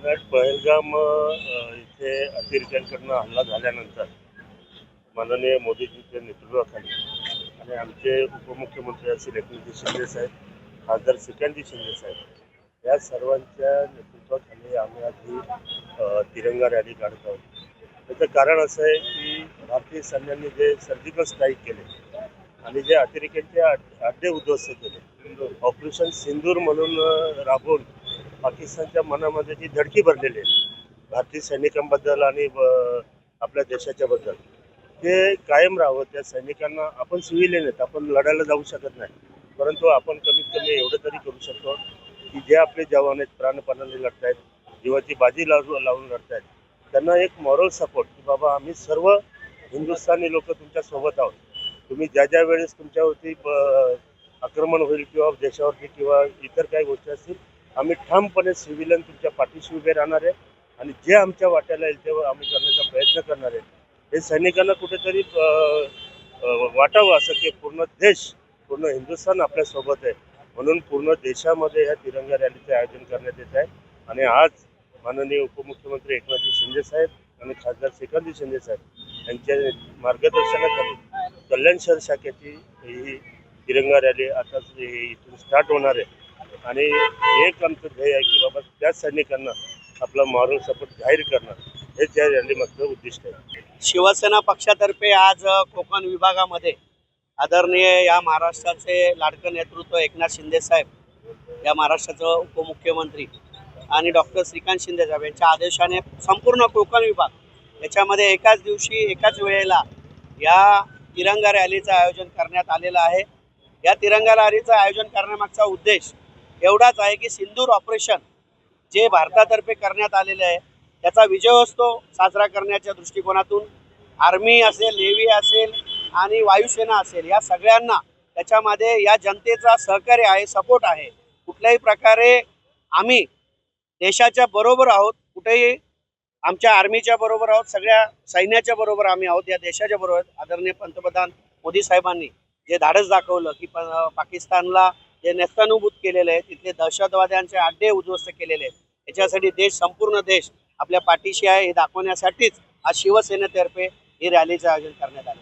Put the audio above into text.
पहलगाम इथे अतिरेक्यांकडून हल्ला झाल्यानंतर माननीय मोदीजींच्या नेतृत्वाखाली आणि आमचे उपमुख्यमंत्री असतील एकनाथ शिंदे साहेब, खासदार श्रीकांत शिंदे साहेब या सर्वांच्या नेतृत्वाखाली आम्ही आधी तिरंगा रॅली काढत आहोत. त्याचं कारण असं आहे की भारतीय सैन्याने जे सर्जिकल स्ट्राईक केले आणि जे अतिरेक्यांचे अड्डे उद्ध्वस्त केले, ऑपरेशन सिंदूर म्हणून राबवून पाकिस्तानच्या मनामध्ये जी धडकी भरलेली आहे भारतीय सैनिकांबद्दल आणि आपल्या देशाच्या बद्दल, ते कायम राहावं. त्या सैनिकांना आपण सिव्हिलियन आहेत, आपण लढायला जाऊ शकत नाही, परंतु आपण कमीत कमी एवढं तरी करू शकतो की जे आपले जवान आहेत प्राणपणाने लढतायत, जीवाची बाजी लावून लढतायत, त्यांना एक मॉरल सपोर्ट की बाबा आम्ही सर्व हिंदुस्थानी लोक तुमच्या सोबत आहोत. तुम्ही ज्या ज्या वेळेस तुमच्यावरती आक्रमण होईल किंवा देशावरती किंवा इतर काही गोष्टी असतील, आम्ही ठामपणे सिव्हिलियन तुमच्या पाठीशी उभे राहणार आहे आणि जे आमच्या वाट्याला येईल तेव्हा आम्ही करण्याचा प्रयत्न करणार आहे. हे सैनिकांना कुठेतरी वाटावं असं की पूर्ण देश, पूर्ण हिंदुस्थान आपल्यासोबत आहे. म्हणून पूर्ण देशामध्ये ह्या तिरंगा रॅलीचे आयोजन करण्यात येत आहे. आणि आज माननीय उपमुख्यमंत्री एकनाथ शिंदे साहेब आणि खासदार श्रीकांत शिंदे साहेब यांच्या मार्गदर्शनाखाली कल्याण शहर शाखेची ही तिरंगा रॅली आता इथून स्टार्ट होणार आहे. आणि एक आमचं ध्येय आहे की बाबा त्या सैनिकांना आपला मॉरल सपोर्ट जाहीर करणं, हे त्या रॅलीमागचं उद्दिष्ट आहे. शिवसेना पक्षातर्फे आज कोकण विभागामध्ये आदरणीय या महाराष्ट्राचे लाडकं नेतृत्व एकनाथ शिंदे साहेब, या महाराष्ट्राचे उपमुख्यमंत्री आणि डॉक्टर श्रीकांत शिंदे साहेब यांच्या आदेशाने संपूर्ण कोकण विभाग याच्यामध्ये एकाच दिवशी एकाच वेळेला या तिरंगा रॅलीचं आयोजन करण्यात आलेलं आहे. या तिरंगा रॅलीचं आयोजन करण्यामागचा उद्देश एवढाच आहे की सिंदूर ऑपरेशन जे भारतातर्फे करण्यात आलेले आहे त्याचा विजयोत्सव साजरा करण्याच्या दृष्टिकोनातून आर्मी असेल, नेव्ही असेल आणि वायुसेना असेल, या सगळ्यांना त्याच्यामध्ये या जनतेचा सहकार्य आहे, सपोर्ट आहे. कुठल्याही प्रकारे आम्ही देशाच्या बरोबर आहोत, कुठेही आमच्या आर्मीच्या बरोबर आहोत, सगळ्या सैन्याच्या बरोबर आम्ही आहोत, या देशाच्या बरोबर. आदरणीय पंतप्रधान मोदी साहेबांनी जे धाडस दाखवलं की पाकिस्तानला जे नेस्तनाबूत केलेले आहे, तिथले दहशतवाद्यांचे अड्डे उद्ध्वस्त केलेले आहेत, याच्यासाठी देश, संपूर्ण देश आपल्या पाठीशी आहे हे दाखवण्यासाठीच आज शिवसेनेतर्फे ही रॅलीचं आयोजन करण्यात आले.